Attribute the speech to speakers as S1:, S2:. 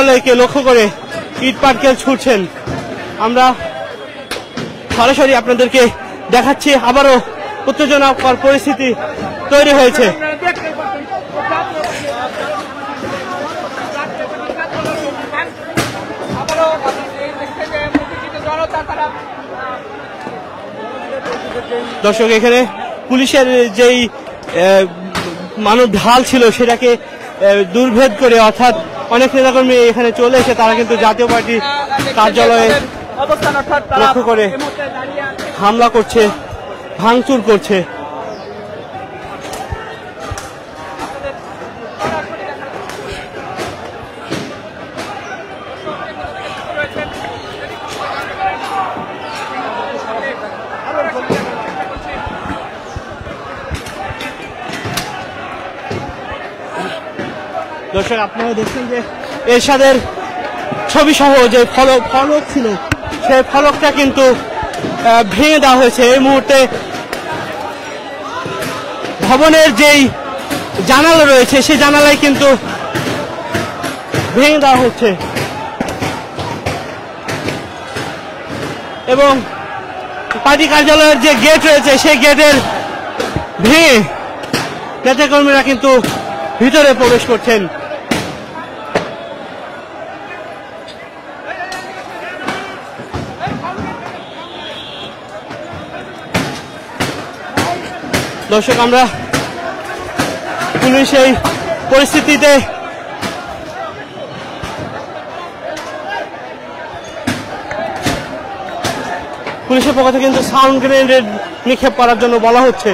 S1: কার্যালয়কে লক্ষ্য করে ইট পাটকেল ছুটছেন। আমরা সরাসরি আপনাদেরকে দেখাচ্ছি, আবারও উত্তেজনাকর পরিস্থিতি তৈরি হয়েছে। দর্শক, এখানে পুলিশের যেই মানব ঢাল ছিল সেটাকে দুর্ভেদ করে, অর্থাৎ অনেক নেতাকর্মী এখানে চলে এসে তারা কিন্তু জাতীয় পার্টির কার্যালয়ে লক্ষ্য করে হামলা করছে, ভাঙচুর করছে। দর্শক, আপনারা দেখছেন যে এরশাদের ছবি সহ যে ফলক ছিল সেই ফলকটা কিন্তু ভেঙে দেওয়া হয়েছে। এই মুহূর্তে ভবনের যেই জানালা রয়েছে সেই জানালায় কিন্তু ভেঙে দেওয়া হচ্ছে এবং পার্টি কার্যালয়ের যে গেট রয়েছে সেই গেটের ভেঙে নেতাকর্মীরা কিন্তু ভিতরে প্রবেশ করছেন। দর্শক, আমরা পুলিশ এই পরিস্থিতিতে পুলিশের পক্ষ থেকে কিন্তু সাউন্ড গ্রেনেড নিক্ষেপ করার জন্য বলা হচ্ছে।